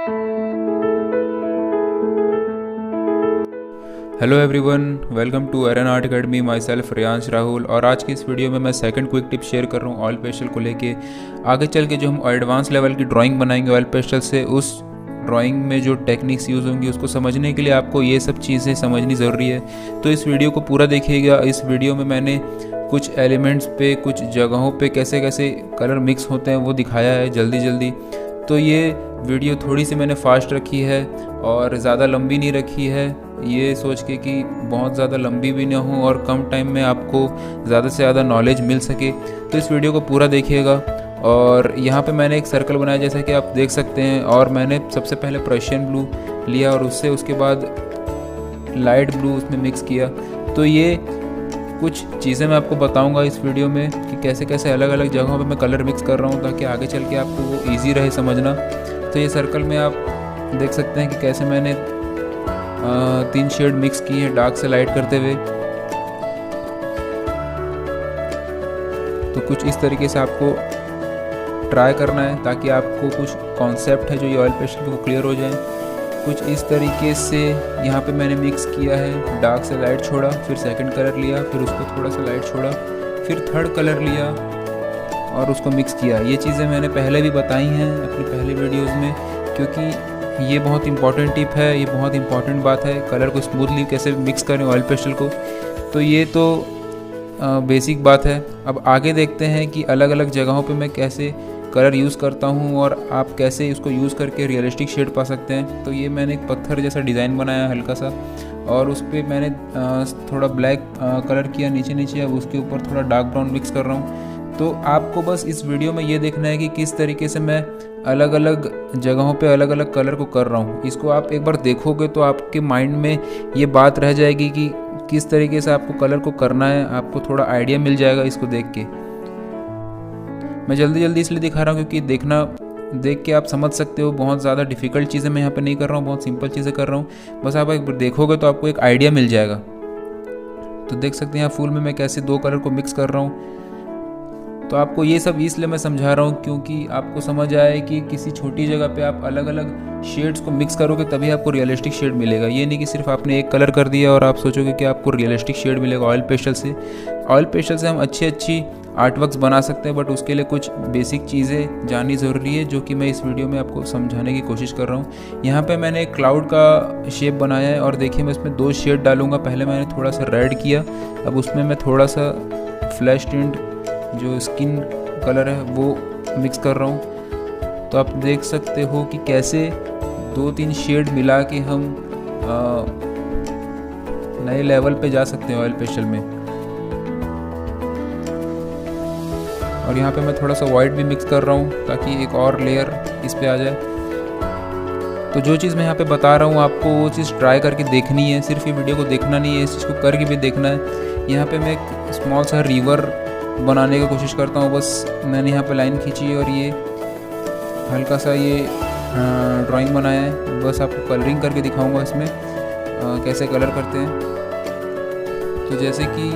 Hello everyone, welcome to एरन art academy. Myself Riyansh Rahul. और आज की इस वीडियो में मैं सेकंड क्विक टिप शेयर कर रहा हूँ ऑयल पेस्टल को लेके। आगे चल के जो हम एडवांस लेवल की ड्राइंग बनाएंगे ऑयल पेस्टल से, उस ड्राइंग में जो टेक्निक्स यूज़ होंगी उसको समझने के लिए आपको ये सब चीज़ें समझनी ज़रूरी है। तो इस वीडियो को पूरा देखिएगा। इस वीडियो में मैंने कुछ एलिमेंट्स पे, कुछ जगहों पे कैसे कैसे कलर मिक्स होते हैं वो दिखाया है जल्दी जल्दी। तो ये वीडियो थोड़ी सी मैंने फास्ट रखी है और ज़्यादा लंबी नहीं रखी है, ये सोच के कि बहुत ज़्यादा लंबी भी ना हो और कम टाइम में आपको ज़्यादा से ज़्यादा नॉलेज मिल सके। तो इस वीडियो को पूरा देखिएगा। और यहाँ पे मैंने एक सर्कल बनाया जैसा कि आप देख सकते हैं, और मैंने सबसे पहले पर्शियन ब्लू लिया और उसके बाद लाइट ब्लू उसमें मिक्स किया। तो ये कुछ चीज़ें मैं आपको बताऊंगा इस वीडियो में कि कैसे कैसे अलग अलग जगहों पे मैं कलर मिक्स कर रहा हूँ, ताकि आगे चल के आपको वो ईजी रहे समझना। तो ये सर्कल में आप देख सकते हैं कि कैसे मैंने 3 शेड मिक्स किए हैं डार्क से लाइट करते हुए। तो कुछ इस तरीके से आपको ट्राई करना है ताकि आपको कुछ कॉन्सेप्ट है जो ये ऑयल पेस्टल वो क्लियर हो जाए। कुछ इस तरीके से यहाँ पे मैंने मिक्स किया है, डार्क से लाइट छोड़ा, फिर सेकंड कलर लिया, फिर उसको थोड़ा सा लाइट छोड़ा, फिर थर्ड कलर लिया और उसको मिक्स किया। ये चीज़ें मैंने पहले भी बताई हैं अपनी पहले वीडियोज़ में, क्योंकि ये बहुत इंपॉर्टेंट टिप है, ये बहुत इंपॉर्टेंट बात है कलर को स्मूथली कैसे मिक्स करें ऑयल पेस्टल को। तो ये तो बेसिक बात है। अब आगे देखते हैं कि अलग अलग जगहों पे मैं कैसे कलर यूज़ करता हूँ और आप कैसे इसको यूज़ करके रियलिस्टिक शेड पा सकते हैं। तो ये मैंने एक पत्थर जैसा डिज़ाइन बनाया हल्का सा, और उस पर मैंने थोड़ा ब्लैक कलर किया नीचे नीचे। अब उसके ऊपर थोड़ा डार्क ब्राउन मिक्स कर रहा हूँ। तो आपको बस इस वीडियो में ये देखना है कि किस तरीके से मैं अलग अलग जगहों पे अलग अलग कलर को कर रहा हूँ। इसको आप एक बार देखोगे तो आपके माइंड में ये बात रह जाएगी कि किस तरीके से आपको कलर को करना है, आपको थोड़ा आइडिया मिल जाएगा इसको देख के। मैं जल्दी जल्दी इसलिए दिखा रहा हूँ क्योंकि देख के आप समझ सकते हो, बहुत ज़्यादा डिफ़िकल्ट चीज़ें मैं यहाँ पे नहीं कर रहा हूँ, बहुत सिंपल चीज़ें कर रहा हूँ। बस आप एक बार देखोगे तो आपको एक आइडिया मिल जाएगा। तो देख सकते हैं यहाँ फूल में मैं कैसे 2 कलर को मिक्स कर रहा हूँ। तो आपको ये सब इसलिए मैं समझा रहा हूँ क्योंकि आपको समझ आए कि किसी छोटी जगह पे आप अलग अलग शेड्स को मिक्स करोगे तभी आपको रियलिस्टिक शेड मिलेगा। ये नहीं कि सिर्फ आपने एक कलर कर दिया और आप सोचोगे कि आपको रियलिस्टिक शेड मिलेगा ऑयल पेस्टल से। ऑयल पेस्टल से हम अच्छी आर्टवर्क्स बना सकते हैं, बट उसके लिए कुछ बेसिक चीज़ें जाननी ज़रूरी है जो कि मैं इस वीडियो में आपको समझाने की कोशिश कर रहा हूँ। यहाँ पे मैंने एक क्लाउड का शेप बनाया है और देखिए मैं इसमें 2 शेड डालूंगा। पहले मैंने थोड़ा सा रेड किया, अब उसमें मैं थोड़ा सा फ्लैश टिंट जो स्किन कलर है वो मिक्स कर रहा हूँ। तो आप देख सकते हो कि कैसे 2-3 शेड मिला के हम नए लेवल पे जा सकते हैं ऑयल पेस्टल में। और यहाँ पे मैं थोड़ा सा वाइट भी मिक्स कर रहा हूँ ताकि एक और लेयर इस पे आ जाए। तो जो चीज़ मैं यहाँ पे बता रहा हूँ आपको वो चीज़ ट्राई करके देखनी है, सिर्फ ये वीडियो को देखना नहीं है, इस चीज़ को करके भी देखना है। यहाँ पे मैं एक स्मॉल सा रिवर बनाने की कोशिश करता हूँ। बस मैंने यहाँ पे लाइन खींची और ये हल्का सा ये ड्राइंग बनाया है। बस आपको कलरिंग करके दिखाऊंगा इसमें कैसे कलर करते हैं। तो जैसे कि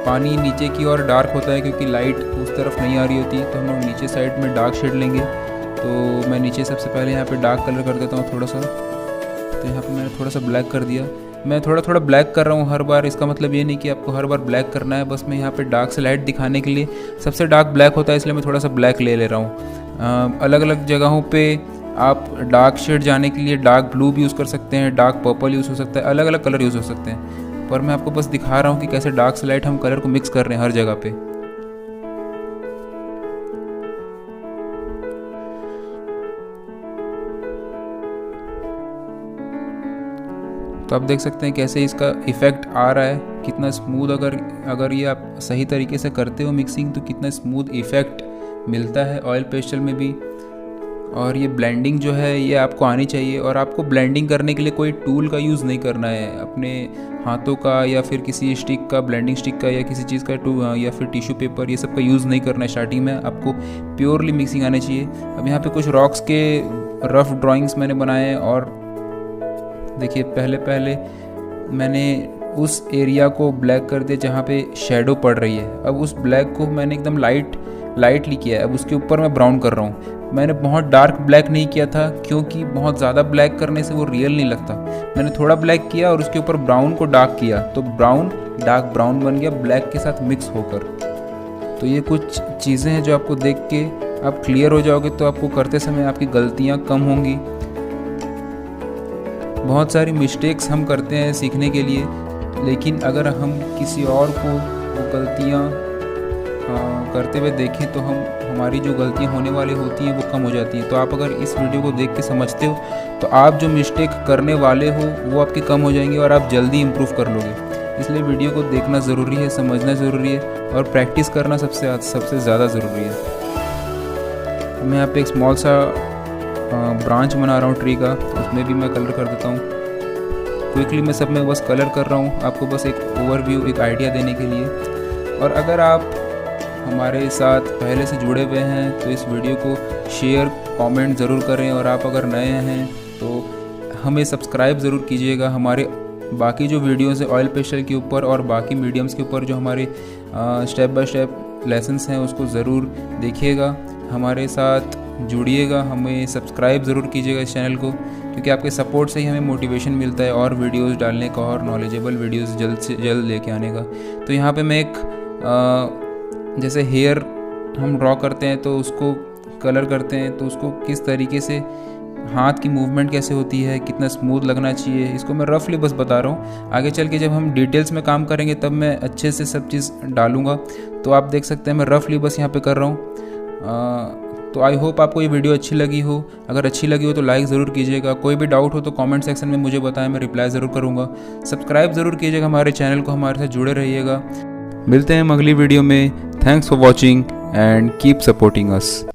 पानी नीचे की ओर डार्क होता है क्योंकि लाइट उस तरफ नहीं आ रही होती, तो हम लोग नीचे साइड में डार्क शेड लेंगे। तो मैं नीचे सबसे पहले यहाँ पे डार्क कलर कर देता हूँ थोड़ा सा। तो यहाँ पे मैंने थोड़ा सा ब्लैक कर दिया। मैं थोड़ा थोड़ा ब्लैक कर रहा हूँ हर बार, इसका मतलब ये नहीं कि आपको हर बार ब्लैक करना है। बस मैं यहाँ पे डार्क से लाइट दिखाने के लिए, सबसे डार्क ब्लैक होता है इसलिए मैं थोड़ा सा ब्लैक ले रहा हूँ। अलग अलग जगहों पे आप डार्क शेड जाने के लिए डार्क ब्लू भी यूज़ कर सकते हैं, डार्क पर्पल यूज़ हो सकता है, अलग अलग कलर यूज़ हो सकते हैं। पर मैं आपको बस दिखा रहा हूँ कि कैसे डार्क से लाइट हम कलर को मिक्स कर रहे हैं हर जगह पे। तो आप देख सकते हैं कैसे इसका इफ़ेक्ट आ रहा है, कितना स्मूथ। अगर ये आप सही तरीके से करते हो मिक्सिंग तो कितना स्मूथ इफ़ेक्ट मिलता है ऑयल पेस्टल में भी। और ये ब्लेंडिंग जो है ये आपको आनी चाहिए, और आपको ब्लेंडिंग करने के लिए कोई टूल का यूज़ नहीं करना है, अपने हाथों का या फिर किसी स्टिक का, ब्लेंडिंग स्टिक का या किसी चीज़ का या फिर टिश्यू पेपर, ये सब का यूज़ नहीं करना है। स्टार्टिंग में आपको प्योरली मिक्सिंग आनी चाहिए। अब यहाँ पे कुछ रॉक्स के रफ ड्राइंग्स मैंने बनाए हैं, और देखिए पहले मैंने उस एरिया को ब्लैक कर दिया जहाँ पे शेडो पड़ रही है। अब उस ब्लैक को मैंने एकदम लाइटली किया है। अब उसके ऊपर मैं ब्राउन कर रहा हूँ। मैंने बहुत डार्क ब्लैक नहीं किया था, क्योंकि बहुत ज़्यादा ब्लैक करने से वो रियल नहीं लगता। मैंने थोड़ा ब्लैक किया और उसके ऊपर ब्राउन को डार्क किया, तो ब्राउन डार्क ब्राउन बन गया ब्लैक के साथ मिक्स होकर। तो ये कुछ चीज़ें हैं जो आपको देख के आप क्लियर हो जाओगे, तो आपको करते समय आपकी गलतियाँ कम होंगी। बहुत सारी मिस्टेक्स हम करते हैं सीखने के लिए, लेकिन अगर हम किसी और को वो गलतियाँ करते हुए देखें तो हमारी जो गलतियाँ होने वाली होती हैं वो कम हो जाती हैं। तो आप अगर इस वीडियो को देख के समझते हो तो आप जो मिस्टेक करने वाले हो वो आपकी कम हो जाएंगी और आप जल्दी इम्प्रूव कर लोगे। इसलिए वीडियो को देखना ज़रूरी है, समझना ज़रूरी है और प्रैक्टिस करना सबसे ज़्यादा ज़रूरी है। मैं यहाँ पे एक स्मॉल सा ब्रांच बना रहा हूँ ट्री का, उसमें भी मैं कलर कर देता हूँ। क्विकली मैं सब में बस कलर कर रहा हूँ, आपको बस एक ओवरव्यू, एक आइडिया देने के लिए। और अगर आप हमारे साथ पहले से जुड़े हुए हैं तो इस वीडियो को शेयर कमेंट ज़रूर करें, और आप अगर नए हैं तो हमें सब्सक्राइब ज़रूर कीजिएगा। हमारे बाकी जो वीडियोज़ हैं ऑयल पेस्टल के ऊपर और बाकी मीडियम्स के ऊपर जो हमारे स्टेप बाय स्टेप लेसन्स हैं उसको ज़रूर देखिएगा, हमारे साथ जुड़िएगा, हमें सब्सक्राइब ज़रूर कीजिएगा इस चैनल को, क्योंकि आपके सपोर्ट से ही हमें मोटिवेशन मिलता है और वीडियोस डालने का और नॉलेजेबल वीडियोस जल्द से जल्द लेके आने का। तो यहाँ पे मैं एक जैसे हेयर हम ड्रॉ करते हैं तो उसको कलर करते हैं, तो उसको किस तरीके से हाथ की मूवमेंट कैसे होती है, कितना स्मूथ लगना चाहिए, इसको मैं रफली बस बता रहा हूँ। आगे चल के जब हम डिटेल्स में काम करेंगे तब मैं अच्छे से सब चीज़ डालूँगा। तो आप देख सकते हैं मैं रफली बस यहाँ पे कर रहा हूँ। तो आई होप आपको ये वीडियो अच्छी लगी हो। अगर अच्छी लगी हो तो लाइक ज़रूर कीजिएगा। कोई भी डाउट हो तो कमेंट सेक्शन में मुझे बताएं, मैं रिप्लाई ज़रूर करूँगा। सब्सक्राइब ज़रूर कीजिएगा हमारे चैनल को, हमारे साथ जुड़े रहिएगा। मिलते हैं अगली वीडियो में। Thanks for watching and keep supporting us.